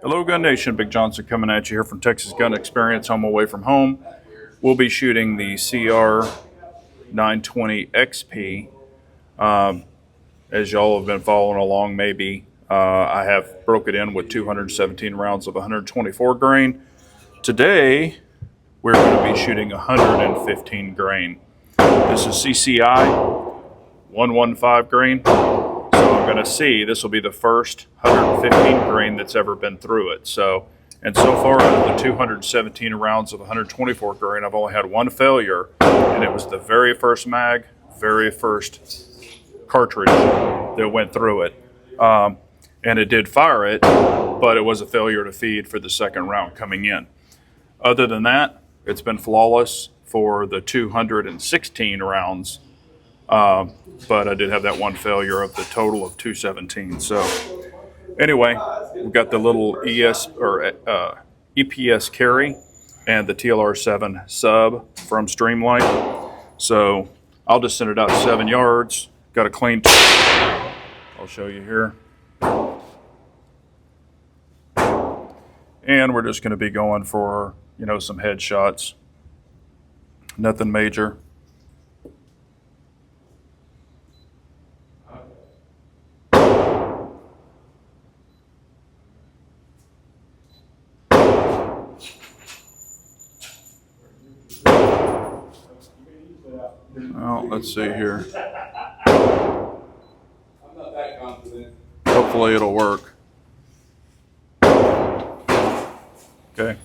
Hello Gun Nation, Big Johnson coming at you here from Texas Gun Experience, home away from home. We'll be shooting the CR920XP. As y'all have been following along, maybe I have broke it in with 217 rounds of 124 grain. Today, we're going to be shooting 115 grain. This is CCI 115 grain. So I'm going to see, this will be the first 115 grain that's ever been through it. So far out of the 217 rounds of 124 grain, I've only had one failure, and it was the very first mag, very first cartridge that went through it. And it did fire it, but it was a failure to feed for the second round coming in. Other than that, it's been flawless for the 216 rounds. But I did have that one failure of the total of 217. So anyway, we've got the little EPS carry and the TLR7 sub from Streamlight. So I'll just send it out 7 yards. Got a clean, I'll show you here. And we're just going to be going for, some headshots. Nothing major. Well, let's see here. I'm not that confident. Hopefully it'll work. Okay.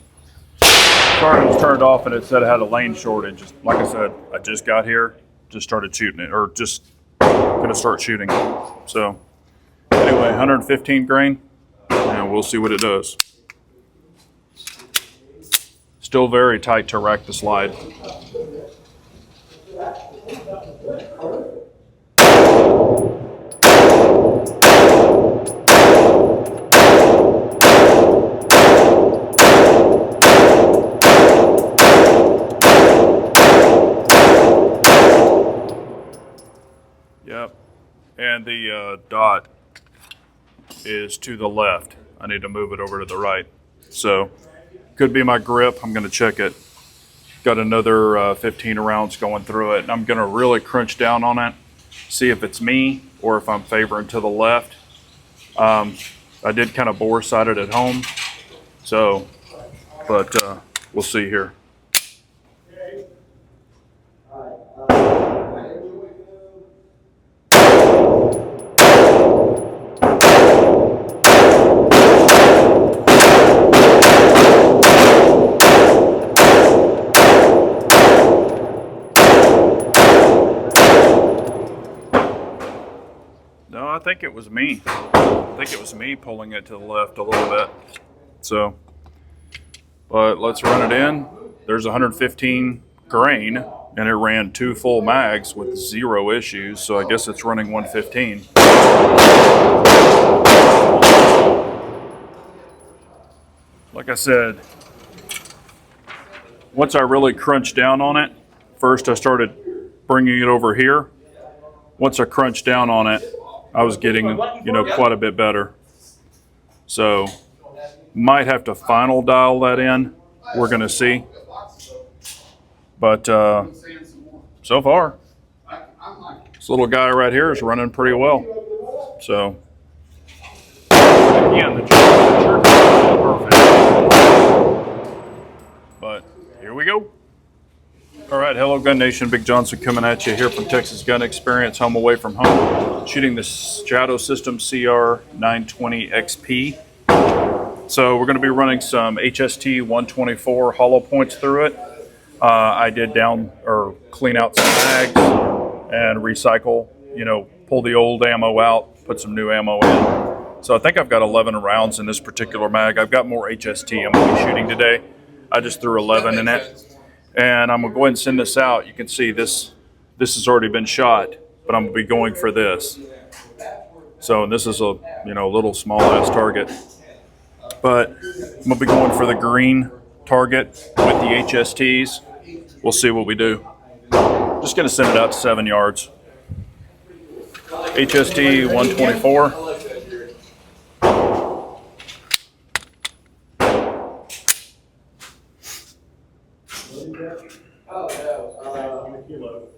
Car was turned off and it said it had a lane shortage. Like I said, I just got here, just started shooting it, or just gonna start shooting it. So anyway, 115 grain, and we'll see what it does. Still very tight to rack the slide. Yep, and the dot is to the left. I need to move it over to the right. So, could be my grip. I'm going to check it. Got another 15 rounds going through it, and I'm going to really crunch down on it, see if it's me or if I'm favoring to the left. I did kind of bore sight it at home, so, but we'll see here. No, I think it was me. I think it was me pulling it to the left a little bit. So, but let's run it in. There's 115 grain, and it ran 2 full mags with 0 issues. So I guess it's running 115. Like I said, once I really crunched down on it, first I started bringing it over here. Once I crunched down on it, I was getting, quite a bit better. So, might have to final dial that in. We're going to see. But so far, this little guy right here is running pretty well. So, again, the jerk is perfect. But here we go. All right, hello Gun Nation, Big Johnson coming at you here from Texas Gun Experience, home away from home, shooting the Shadow System CR920XP. So we're going to be running some HST 124 hollow points through it. I did clean out some mags and recycle, pull the old ammo out, put some new ammo in. So I think I've got 11 rounds in this particular mag. I've got more HST I'm going to be shooting today. I just threw 11 in it. And I'm going to go ahead and send this out. You can see this has already been shot, but I'm going to be going for this. So this is a little small ass target. But I'm going to be going for the green target with the HSTs. We'll see what we do. Just going to send it out to 7 yards. HST 124. Oh, no. In a kilo.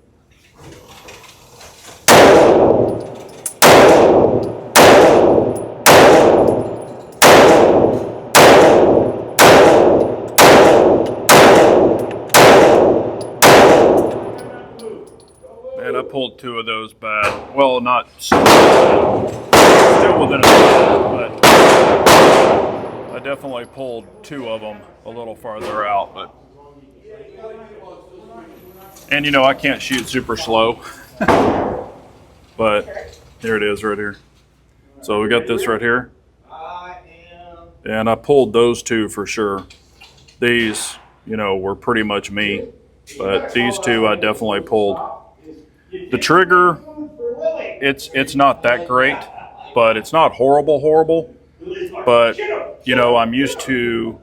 Man, I pulled 2 of those bad. Well, not so bad. Still within a bit, but I definitely pulled 2 of them a little farther out. But and you know, I can't shoot super slow, but here it is right here. So we got this right here, and I pulled those 2 for sure. These, you know, were pretty much me, but these 2 I definitely pulled. The trigger, it's not that great, but it's not horrible. But you know, I'm used to,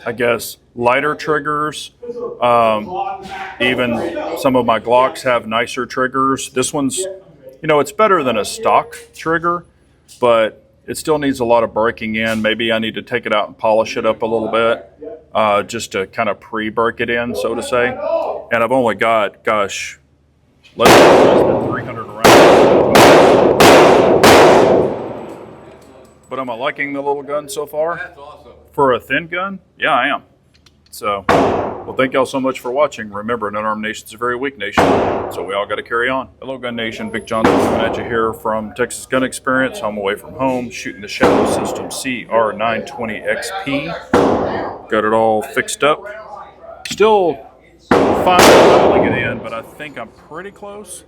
I guess, lighter triggers. Even some of my Glocks have nicer triggers. This one's, you know, it's better than a stock trigger, but it still needs a lot of breaking in. Maybe I need to take it out and polish it up a little bit, just to kind of pre-break it in, so to say. And I've only got, gosh, less than 300 rounds. But am I liking the little gun so far? That's awesome. For a thin gun? Yeah, I am. So, well, thank y'all so much for watching. Remember, an unarmed nation's a very weak nation, so we all got to carry on. Hello, Gun Nation. Big Johnson coming at you here from Texas Gun Experience, home away from home, shooting the Shadow System CR920XP. Got it all fixed up. Still finally dialing it in, but I think I'm pretty close.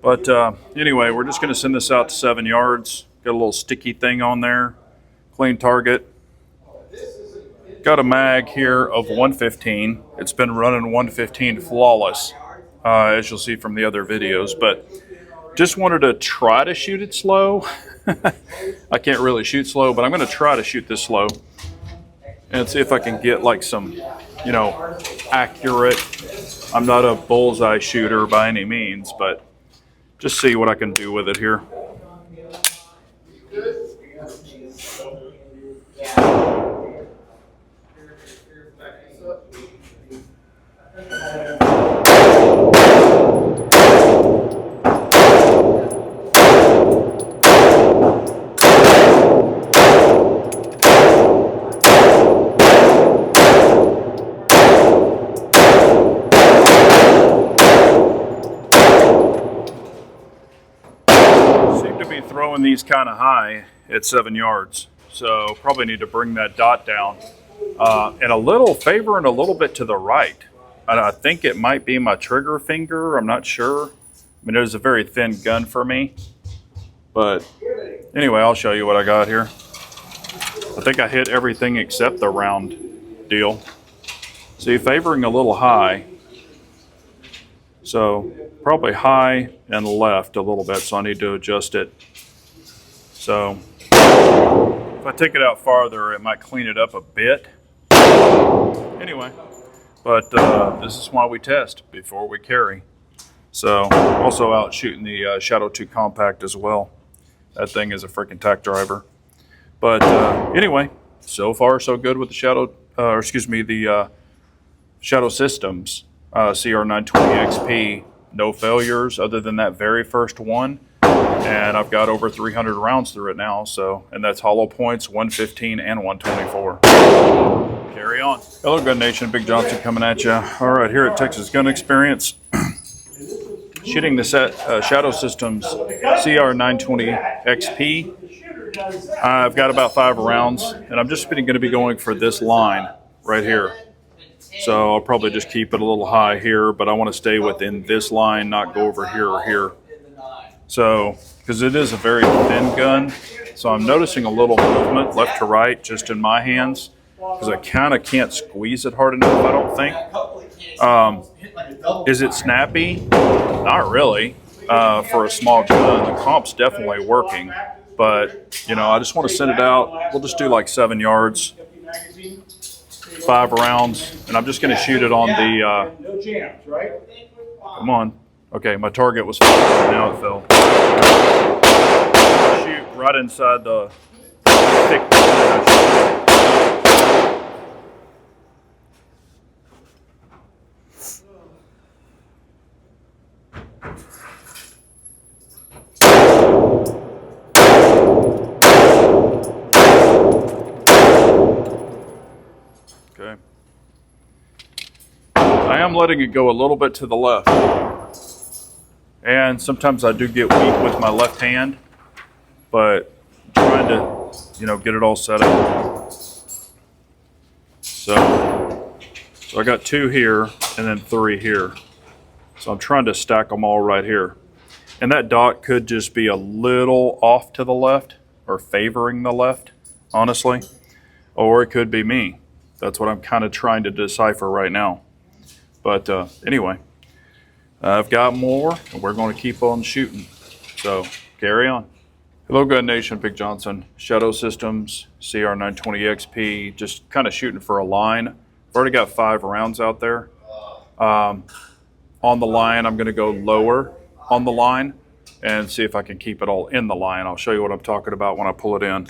But anyway, we're just going to send this out to 7 yards. Got a little sticky thing on there. Clean target. Got a mag here of 115. It's been running 115 flawless, as you'll see from the other videos, but just wanted to try to shoot it slow. I can't really shoot slow, but I'm going to try to shoot this slow and see if I can get like some, you know, accurate. I'm not a bullseye shooter by any means, but just see what I can do with it here. Throwing these kind of high at 7 yards, so probably need to bring that dot down and a little favoring a little bit to the right. And I think it might be my trigger finger. I'm not sure. I mean, it was a very thin gun for me, but anyway, I'll show you what I got here. I think I hit everything except the round deal. See, favoring a little high, so probably high and left a little bit, so I need to adjust it. So if I take it out farther, it might clean it up a bit. Anyway, but this is why we test before we carry. So also out shooting the Shadow 2 Compact as well. That thing is a freaking tack driver. But anyway, so far so good with the Shadow, the Shadow Systems CR920XP. No failures other than that very first one. And I've got over 300 rounds through it now, so, and that's hollow points, 115 and 124. Carry on. Hello, Gun Nation. Big Johnson coming at you. All right, here at Texas Gun Experience, shooting the Shadow Systems CR920XP. I've got about 5 rounds, and I'm just going to be going for this line right here. So I'll probably just keep it a little high here, but I want to stay within this line, not go over here or here. So, because it is a very thin gun, so I'm noticing a little movement left to right just in my hands, because I kind of can't squeeze it hard enough, I don't think. Is it snappy? Not really. For a small gun, the comp's definitely working, but you know, I just want to send it out. We'll just do like 7 yards, 5 rounds, and I'm just going to shoot it on the, come on. Okay, my target was fell, now it fell. Shoot right inside the thick. I am letting it go a little bit to the left. And sometimes I do get weak with my left hand, but trying to, get it all set up. So I got 2 here and then 3 here. So I'm trying to stack them all right here. And that dot could just be a little off to the left or favoring the left, honestly. Or it could be me. That's what I'm kind of trying to decipher right now. But anyway, I've got more and we're going to keep on shooting. So carry on. Hello Gun Nation, Big Johnson, Shadow Systems, CR920XP, just kind of shooting for a line. I've already got 5 rounds out there. On the line, I'm going to go lower on the line and see if I can keep it all in the line. I'll show you what I'm talking about when I pull it in.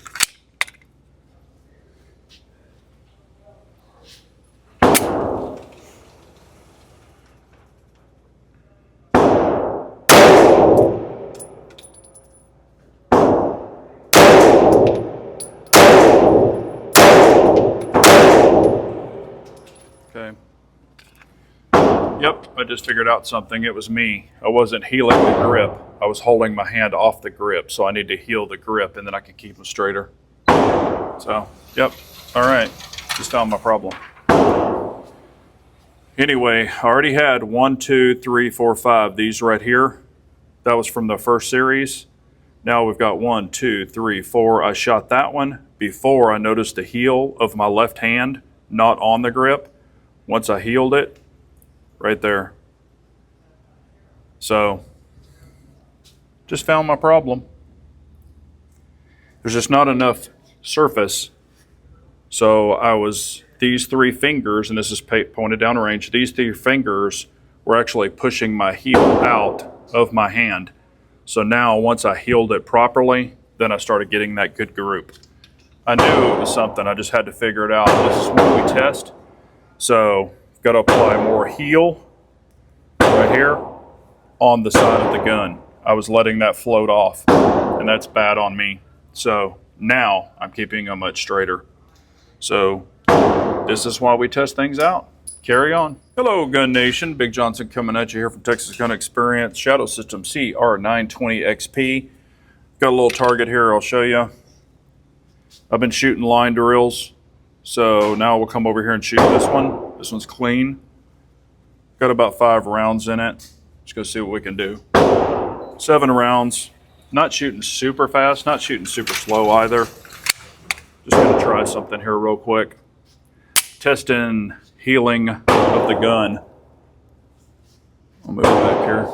Okay. Yep, I just figured out something. It was me. I wasn't healing the grip. I was holding my hand off the grip, so I need to heal the grip and then I can keep them straighter. So, yep. All right. Just found my problem. Anyway, I already had 1, 2, 3, 4, 5. These right here. That was from the first series. Now we've got 1, 2, 3, 4. I shot that one before I noticed the heel of my left hand not on the grip. Once I healed it, right there. So, just found my problem. There's just not enough surface. So these 3 fingers, and this is pointed down range, these 3 fingers were actually pushing my heel out of my hand. So now once I healed it properly, then I started getting that good group. I knew it was something, I just had to figure it out. This is what we test. So, got to apply more heel right here on the side of the gun. I was letting that float off, and that's bad on me. So now I'm keeping them much straighter. So this is why we test things out. Carry on. Hello, Gun Nation. Big Johnson coming at you here from Texas Gun Experience, Shadow System CR920XP. Got a little target here I'll show you. I've been shooting line drills. So now we'll come over here and shoot this one. This one's clean. Got about 5 rounds in it. Let's go see what we can do. 7 rounds. Not shooting super fast, not shooting super slow either. Just gonna try something here real quick. Testing healing of the gun. I'll move it back here.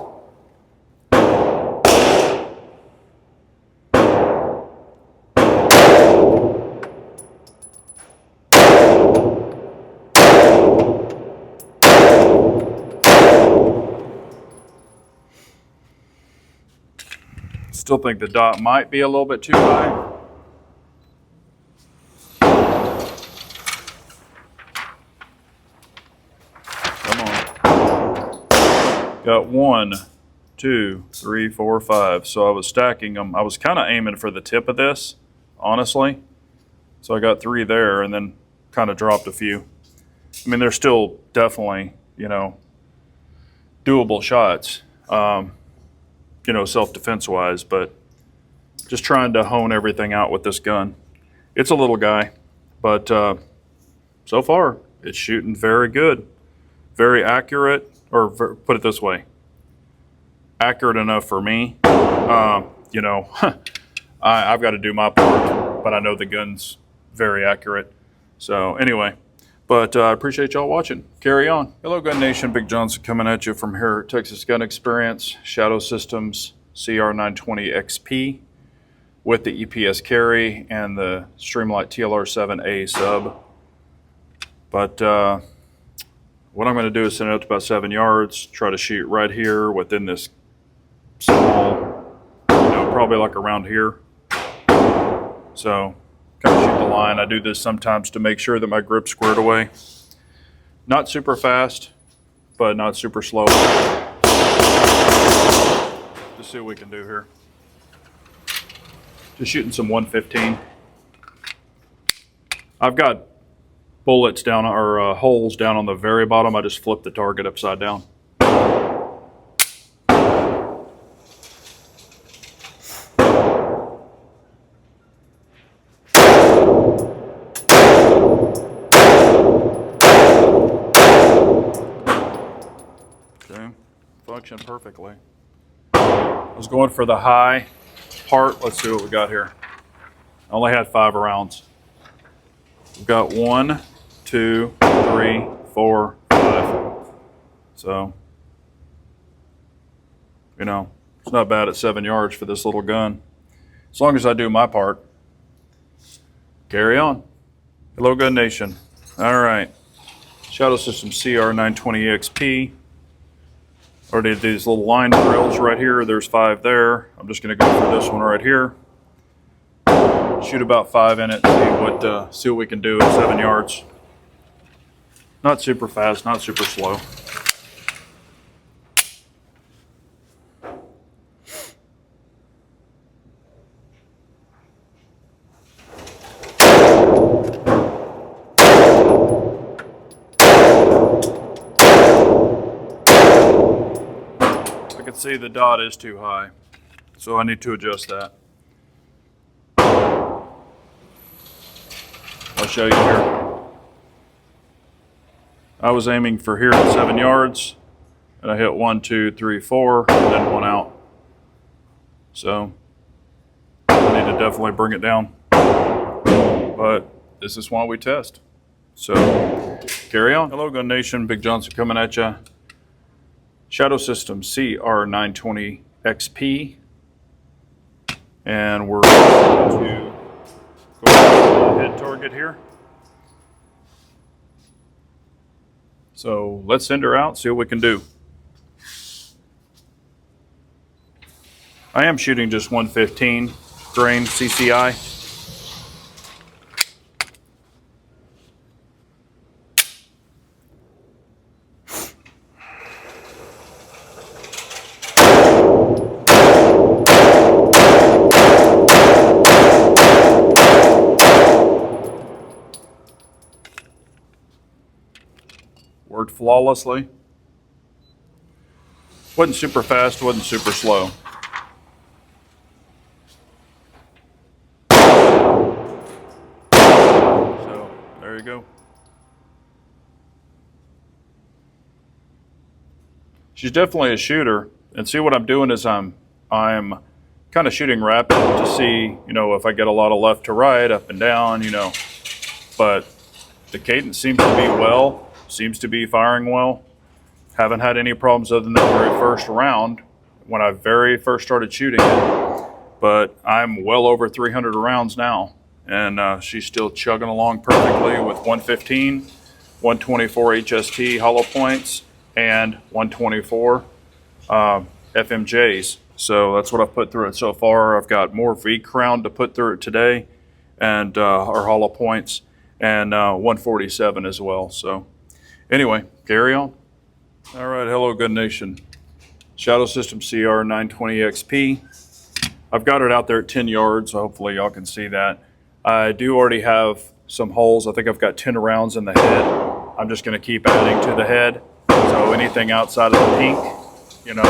Still think the dot might be a little bit too high. Come on. Got 1, 2, 3, 4, 5. So I was stacking them. I was kind of aiming for the tip of this, honestly. So I got 3 there and then kind of dropped a few. I mean, they're still definitely, doable shots. Self-defense wise, but just trying to hone everything out with this gun. It's a little guy, but so far it's shooting very good, very accurate, or put it this way, accurate enough for me. I've got to do my part, but I know the gun's very accurate. So anyway, but I appreciate y'all watching. Carry on. Hello, Gun Nation. Big Johnson coming at you from here at Texas Gun Experience, Shadow Systems CR920XP with the EPS carry and the Streamlight TLR7A sub. But what I'm going to do is send it up to about 7 yards, try to shoot right here within this small, probably like around here. So kind of shoot the line. I do this sometimes to make sure that my grip's squared away. Not super fast, but not super slow. Just see what we can do here. Just shooting some 115. I've got bullets down, or holes down on the very bottom, I just flip the target upside down. Okay, function perfectly. I was going for the high part. Let's see what we got here. I only had 5 rounds. We've got 1, 2, 3, 4, 5. So, you know, it's not bad at 7 yards for this little gun. As long as I do my part. Carry on. Hello, Gun Nation. All right. Shadow System CR920XP. Already did these little line drills right here. There's 5 there. I'm just going to go for this one right here. Shoot about 5 in it. See what we can do at 7 yards. Not super fast, not super slow. I can see the dot is too high, so I need to adjust that. I'll show you here. I was aiming for here at 7 yards, and I hit 1, 2, 3, 4, and then 1 out. So I need to definitely bring it down. But this is why we test. So carry on. Hello, Gun Nation. Big Johnson coming at you. Shadow System CR920XP, and we're going to go to the head target here. So let's send her out, see what we can do. I am shooting just 115 grain CCI. Worked flawlessly. Wasn't super fast, wasn't super slow. So there you go. She's definitely a shooter, and see what I'm doing is I'm kind of shooting rapid to see, you know, if I get a lot of left to right, up and down, you know. But the cadence seems to be seems to be firing well. Haven't had any problems other than the very first round when I very first started shooting it. But I'm well over 300 rounds now, and she's still chugging along perfectly with 115, 124 HST hollow points, and 124 FMJs. So that's what I've put through it so far. I've got more V crown to put through it today, and our hollow points, and 147 as well. So anyway, carry on. All right, hello, Gun Nation. Shadow System CR920XP. I've got it out there at 10 yards, so hopefully y'all can see that. I do already have some holes. I think I've got 10 rounds in the head. I'm just going to keep adding to the head. So anything outside of the pink, you know,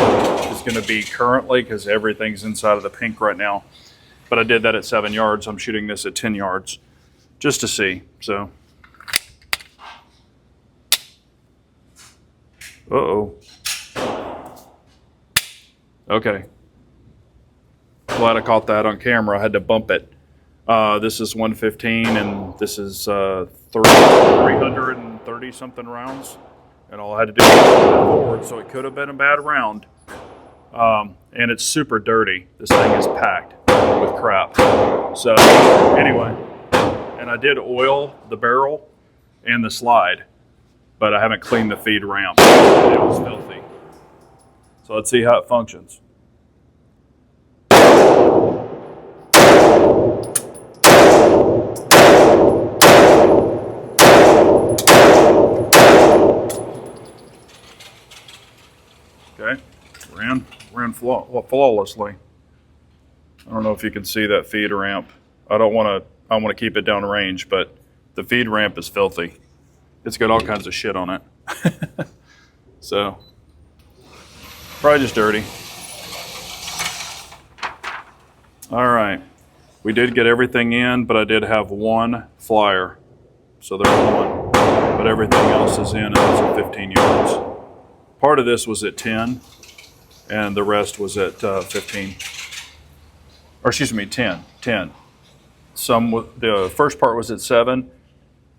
is going to be currently, because everything's inside of the pink right now. But I did that at 7 yards. I'm shooting this at 10 yards just to see. So, uh-oh. Okay. Glad I caught that on camera. I had to bump it. This is 115, and this is 330 something rounds. And all I had to do was move it forward, so it could have been a bad round. And it's super dirty. This thing is packed with crap. So anyway, and I did oil the barrel and the slide, but I haven't cleaned the feed ramp. It was filthy. So let's see how it functions. Okay, ran flawlessly. I don't know if you can see that feed ramp. I want to keep it down range, but the feed ramp is filthy. it's got all kinds of shit on it. So, probably just dirty. All right, we did get everything in, but I did have one flyer. So there's one, but everything else is in, and it's at 15 yards. Part of this was at 10, and the rest was at 15. Or excuse me, 10. The first part was at 7.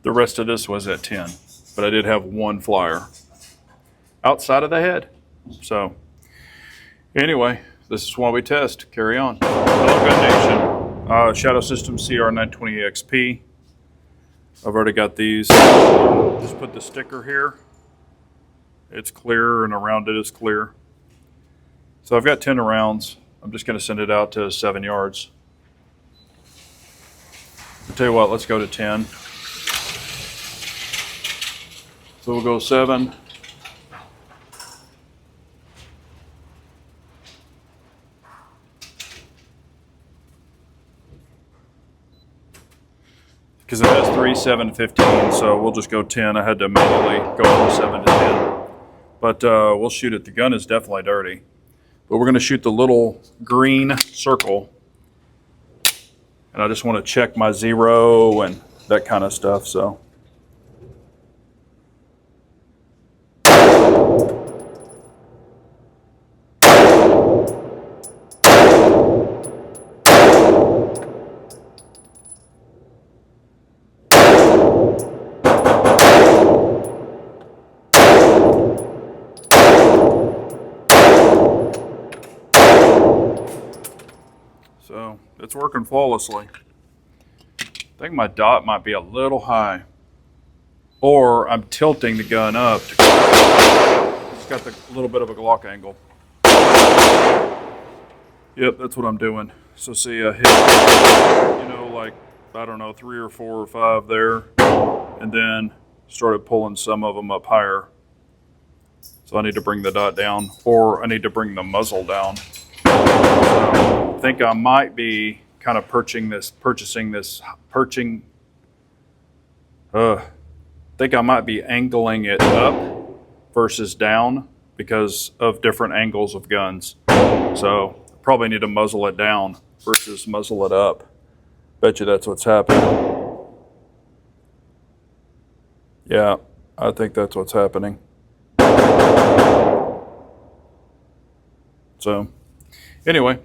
The rest of this was at 10. But I did have one flyer outside of the head. So anyway, this is why we test. Carry on. Hello, Gun Nation. Shadow System CR920XP. I've already got these. Just put the sticker here. It's clear, and around it is clear. So I've got 10 rounds. I'm just going to send it out to 7 yards. I'll tell you what, let's go to 10. So we'll go 7. Because it has 3, 7, 15, so we'll just go 10. I had to manually go from 7 to 10. But we'll shoot it. The gun is definitely dirty. But we're going to shoot the little green circle. And I just want to check my zero and that kind of stuff, so. So it's working flawlessly. I think my dot might be a little high. Or I'm tilting the gun up. It's got the little bit of a Glock angle. Yep, that's what I'm doing. So see, I hit, like, I don't know, 3 or 4 or 5 there. And then started pulling some of them up higher. So I need to bring the dot down, or I need to bring the muzzle down. So I think I might be kind of think I might be angling it up versus down because of different angles of guns. So probably need to muzzle it down versus muzzle it up. Bet you that's what's happening. Yeah, I think that's what's happening. So anyway,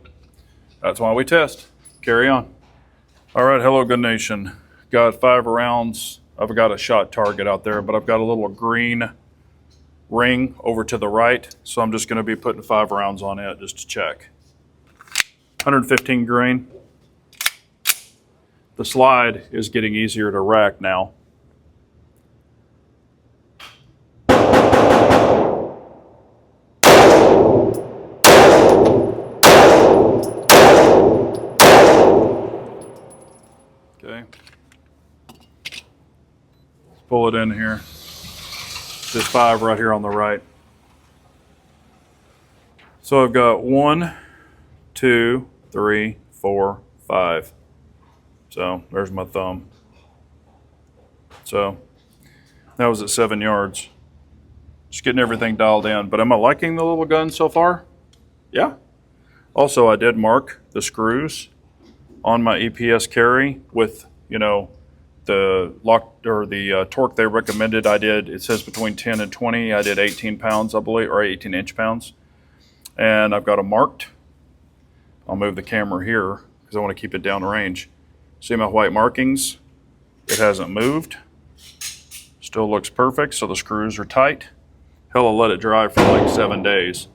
that's why we test. Carry on. All right, hello, Gun Nation. Got 5 rounds. I've got a shot target out there, but I've got a little green ring over to the right, so I'm just going to be putting 5 rounds on it just to check. 115 grain. The slide is getting easier to rack now. Okay. Let's pull it in here. Just 5 right here on the right. So I've got 1, 2, 3, 4, 5. So there's my thumb. So that was at 7 yards. Just getting everything dialed in. But am I liking the little gun so far? Yeah. Also, I did mark the screws on my EPS carry with, the lock or the torque they recommended. it says between 10 and 20. I did 18 pounds, I believe, or 18 inch-pounds. And I've got them marked. I'll move the camera here because I want to keep it down range. See my white markings? It hasn't moved. Still looks perfect, so the screws are tight. Hell, I'll let it dry for like 7 days.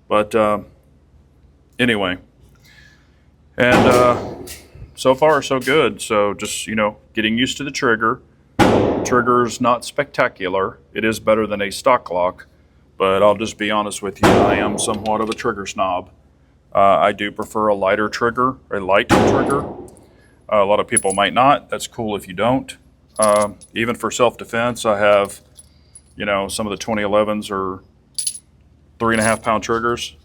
But anyway. And so far, so good. So just, getting used to the trigger. Trigger's not spectacular. It is better than a stock Glock. But I'll just be honest with you, I am somewhat of a trigger snob. I do prefer a light trigger. A lot of people might not. That's cool if you don't. Even for self-defense, I have, some of the 2011s are 3.5 pound triggers.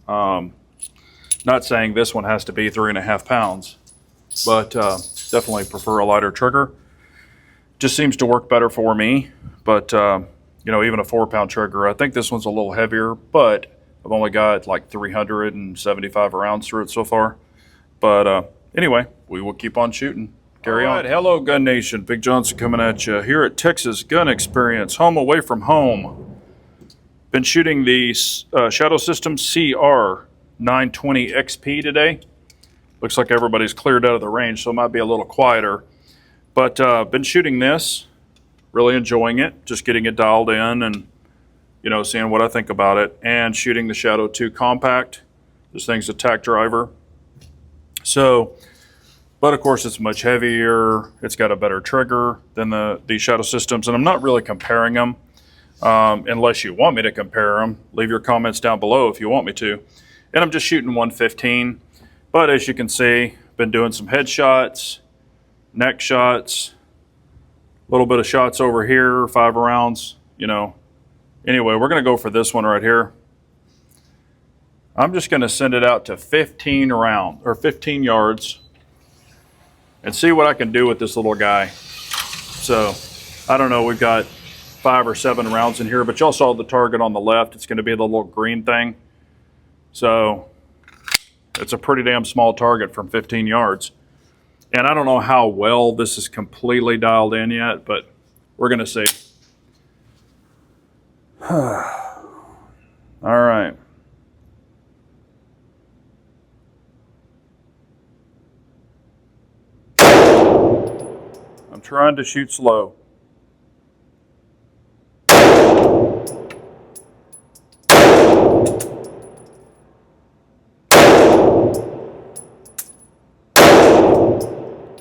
Not saying this one has to be 3.5 pounds, but definitely prefer a lighter trigger. Just seems to work better for me. But, you know, even a 4-pound trigger, I think this one's a little heavier, but I've only got like 375 rounds through it so far. But anyway, we will keep on shooting. Carry on. Hello, Gun Nation. Big Johnson coming at you here at Texas Gun Experience, home away from home. Been shooting the Shadow System CR920XP today. Looks like everybody's cleared out of the range, so it might be a little quieter. But been shooting this, really enjoying it, just getting it dialed in and, you know, seeing what I think about it. And shooting the Shadow 2 Compact. This thing's a tack driver. So, but of course it's much heavier. It's got a better trigger than the Shadow Systems. And I'm not really comparing them unless you want me to compare them. Leave your comments down below if you want me to. And I'm just shooting 115. But as you can see, been doing some headshots, neck shots, a little bit of shots over here, 5 rounds, you know. Anyway, we're going to go for this one right here. I'm just going to send it out to 15 yards and see what I can do with this little guy. So, I don't know, we've got 5 or 7 rounds in here, but y'all saw the target on the left. It's going to be the little green thing. So, it's a pretty damn small target from 15 yards. And I don't know how well this is completely dialed in yet, but we're going to see. All right. I'm trying to shoot slow.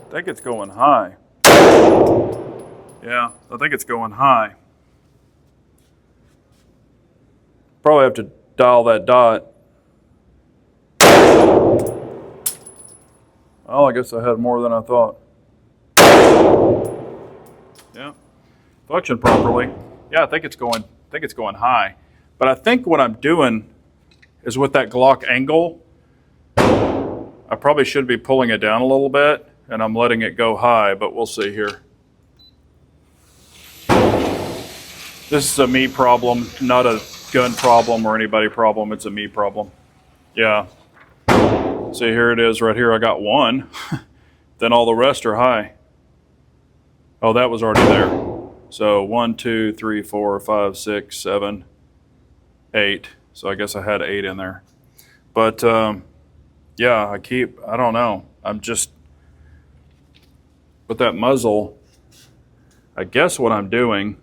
I think it's going high. Yeah, I think it's going high. Probably have to dial that dot. Well, I guess I had more than I thought. Yeah, function properly. Yeah, I think it's going high. But I think what I'm doing is with that Glock angle, I probably should be pulling it down a little bit, and I'm letting it go high, but we'll see here. This is a me problem, not a gun problem or anybody problem. It's a me problem. Yeah. See, here it is right here. I got one. Then all the rest are high. Oh, that was already there. So 1, 2, 3, 4, 5, 6, 7, 8. So I guess I had 8 in there. But yeah, I don't know. I'm just, with that muzzle, I guess what I'm doing,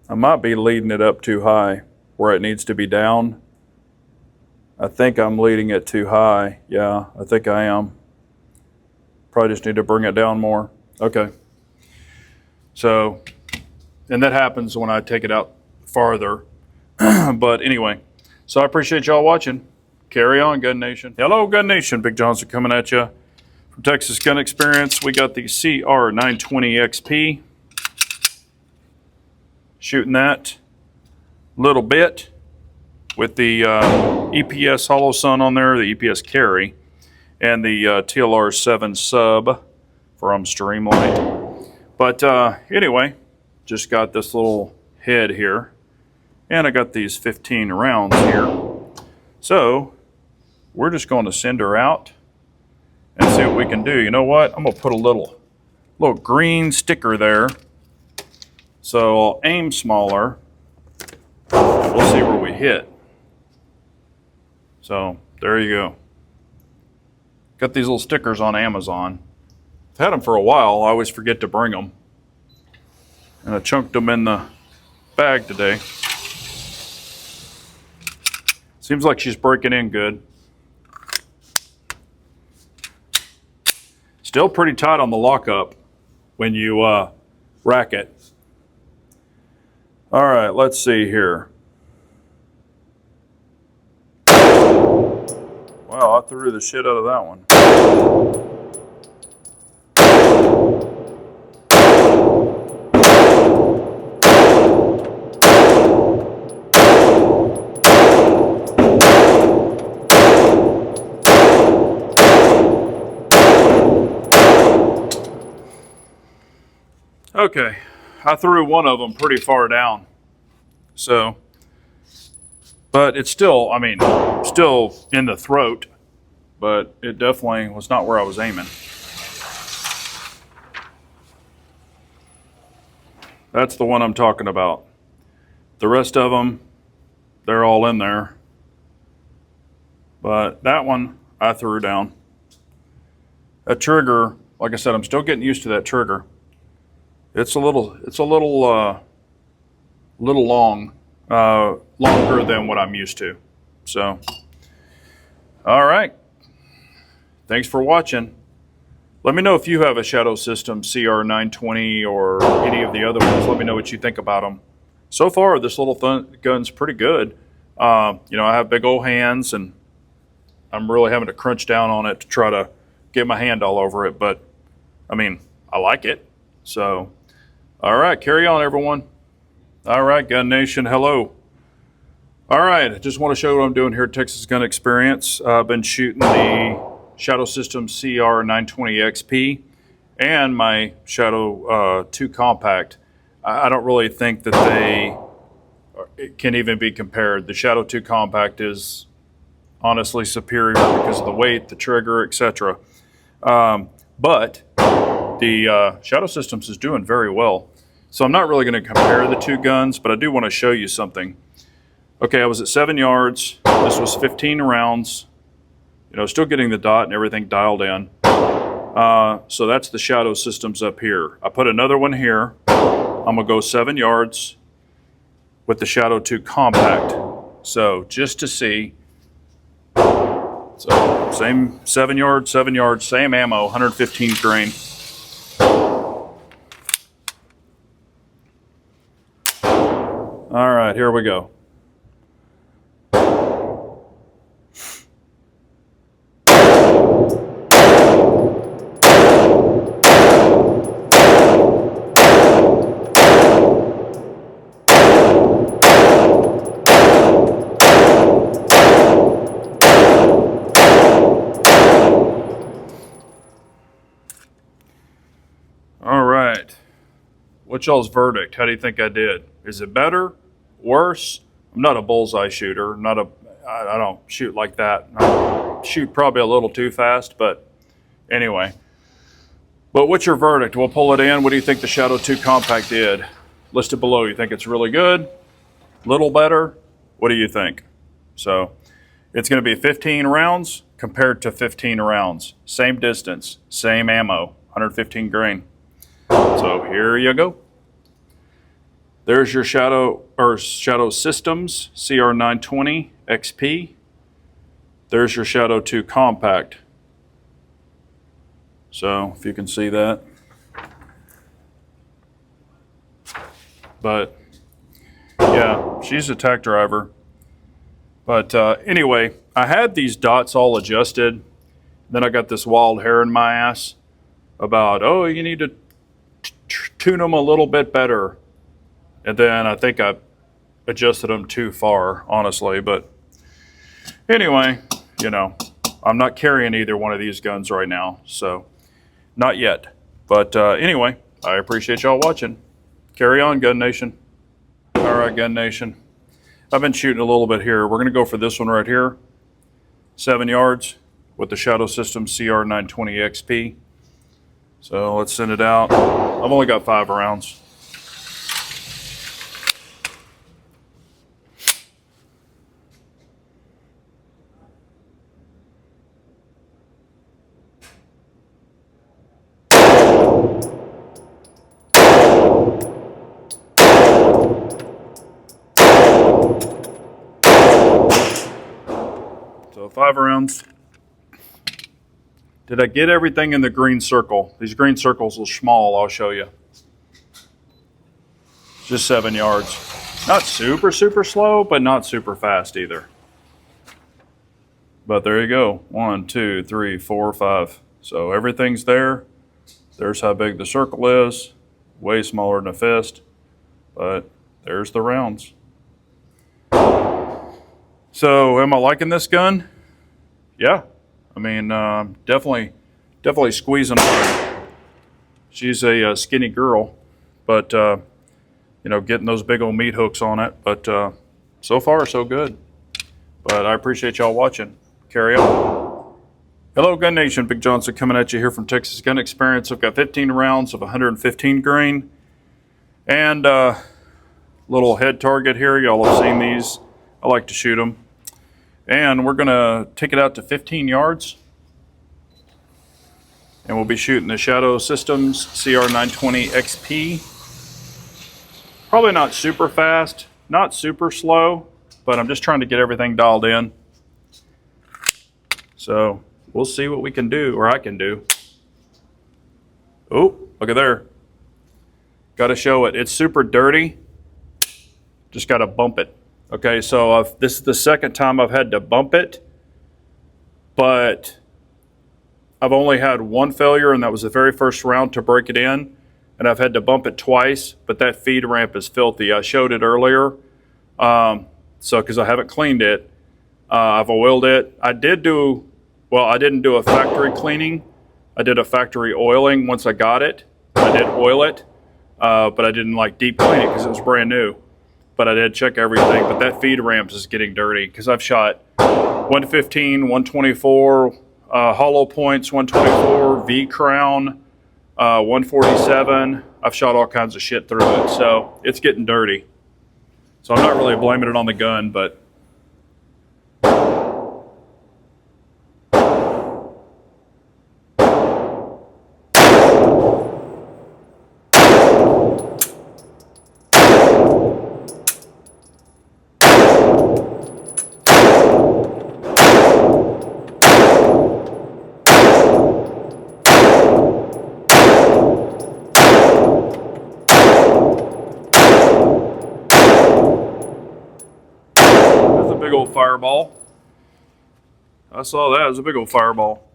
I might be leading it up too high where it needs to be down. I think I'm leading it too high. Yeah, I think I am. Probably just need to bring it down more. Okay. So, and that happens when I take it out farther. But anyway, so I appreciate y'all watching. Carry on, Gun Nation. Hello, Gun Nation. Big Johnson coming at you from Texas Gun Experience. We got the CR920XP. Shooting that a little bit with the EPS Hollow Sun on there, the EPS Carry, and the TLR 7 sub from Streamlight. But anyway, just got this little head here, and I got these 15 rounds here. So we're just going to send her out and see what we can do. You know what? I'm going to put a little green sticker there. So I'll aim smaller. We'll see where we hit. So there you go. Got these little stickers on Amazon. I've had them for a while. I always forget to bring them. And I chunked them in the bag today. Seems like she's breaking in good. Still pretty tight on the lockup when you rack it. All right, let's see here. Wow, I threw the shit out of that one. Okay, I threw one of them pretty far down. So, but it's still, I mean, still in the throat, but it definitely was not where I was aiming. That's the one I'm talking about. The rest of them, they're all in there. But that one I threw down. That trigger, like I said, I'm still getting used to that trigger. It's a little long, longer than what I'm used to. So, all right. Thanks for watching. Let me know if you have a Shadow System CR920 or any of the other ones. Let me know what you think about them. So far, this little gun's pretty good. You know, I have big old hands, and I'm really having to crunch down on it to try to get my hand all over it. But, I mean, I like it. So, all right, carry on, everyone. All right, Gun Nation, hello. All right, I just want to show what I'm doing here at Texas Gun Experience. I've been shooting the Shadow System CR920XP and my Shadow 2 Compact. I don't really think that it can even be compared. The Shadow 2 Compact is honestly superior because of the weight, the trigger, etc. But the Shadow Systems is doing very well. So I'm not really going to compare the two guns, but I do want to show you something. Okay, I was at 7 yards. This was 15 rounds. You know, still getting the dot and everything dialed in. So that's the Shadow Systems up here. I put another one here. I'm gonna go 7 yards with the Shadow 2 Compact. So just to see. So same 7 yards, same ammo, 115 grain. All right, here we go. All right. What's y'all's verdict? How do you think I did? Is it better? Worse? I'm not a bullseye shooter. I don't shoot like that. I shoot probably a little too fast, but anyway. But what's your verdict? We'll pull it in. What do you think the Shadow 2 Compact did? List it below. You think it's really good? Little better? What do you think? So it's going to be 15 rounds compared to 15 rounds. Same distance, same ammo, 115 grain. So here you go. There's your Shadow Systems CR920XP. There's your Shadow 2 Compact. So if you can see that. But yeah, she's a tack driver. But anyway, I had these dots all adjusted. Then I got this wild hair in my ass about, oh, you need to tune them a little bit better. And then I think I adjusted them too far, honestly. But anyway, you know, I'm not carrying either one of these guns right now. So not yet. But anyway, I appreciate y'all watching. Carry on, Gun Nation. All right, Gun Nation. I've been shooting a little bit here. We're going to go for this one right here. 7 yards with the Shadow System CR920XP. So let's send it out. I've only got 5 rounds. So 5 rounds. Did I get everything in the green circle? These green circles are small, I'll show you. Just 7 yards. Not super slow, but not super fast either. But there you go. 1, 2, 3, 4, 5. So everything's there. There's how big the circle is. Way smaller than a fist. But there's the rounds. So am I liking this gun? Yeah. I mean, definitely squeezing her. She's a skinny girl, but you know, getting those big old meat hooks on it. But so far, so good. But I appreciate y'all watching. Carry on. Hello, Gun Nation. Big Johnson coming at you here from Texas Gun Experience. I've got 15 rounds of 115 grain and little head target here. Y'all have seen these. I like to shoot them. And we're going to take it out to 15 yards. And we'll be shooting the Shadow Systems CR920XP. Probably not super fast, not super slow, but I'm just trying to get everything dialed in. So we'll see what we can do, or I can do. Oh, look at there. Got to show it. It's super dirty. Just got to bump it. Okay, so this is the second time I've had to bump it, but I've only had one failure, and that was the very first round to break it in, and I've had to bump it twice, but that feed ramp is filthy. I showed it earlier, because I haven't cleaned it. I've oiled it. I didn't do a factory cleaning. I did a factory oiling once I got it. I did oil it, but I didn't like deep clean it because it was brand new. But I did check everything. But that feed ramp is getting dirty because I've shot 115, 124, hollow points, 124, V crown, 147. I've shot all kinds of shit through it, so it's getting dirty. So I'm not really blaming it on the gun, but big old fireball. I saw that. It was a big old fireball.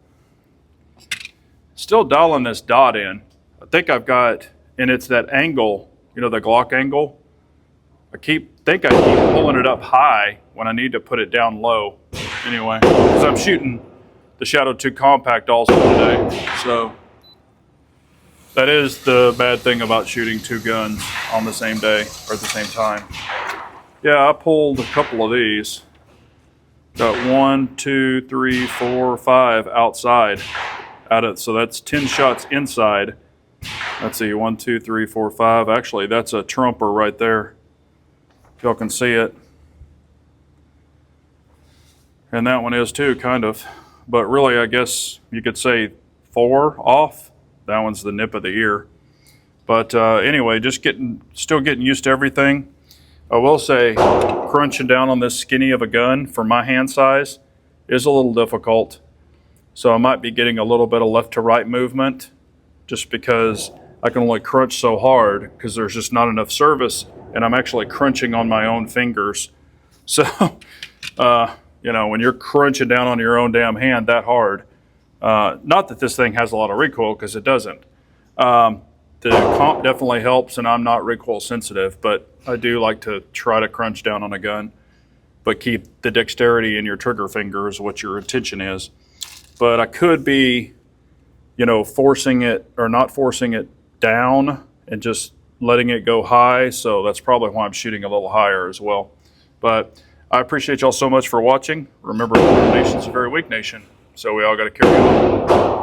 Still dialing this dot in. I think I've got, and it's that angle, you know, the Glock angle. I keep pulling it up high when I need to put it down low. Anyway, because I'm shooting the Shadow 2 Compact also today. So that is the bad thing about shooting two guns on the same day or at the same time. Yeah, I pulled a couple of these. Got 1, 2, 3, 4, 5 outside. So that's 10 shots inside. Let's see, 1, 2, 3, 4, 5. Actually, that's a trumper right there. If y'all can see it. And that one is too, kind of. But really, I guess you could say 4 off. That one's the nip of the ear. But anyway, still getting used to everything. I will say, crunching down on this skinny of a gun for my hand size is a little difficult. So I might be getting a little bit of left to right movement just because I can only crunch so hard because there's just not enough service, and I'm actually crunching on my own fingers. So, you know, when you're crunching down on your own damn hand that hard, not that this thing has a lot of recoil, because it doesn't. The comp definitely helps, and I'm not recoil sensitive, but I do like to try to crunch down on a gun, but keep the dexterity in your trigger finger is what your intention is. But I could be, you know, forcing it or not forcing it down and just letting it go high. So that's probably why I'm shooting a little higher as well. But I appreciate y'all so much for watching. Remember, the nation's a very weak nation, so we all got to carry on.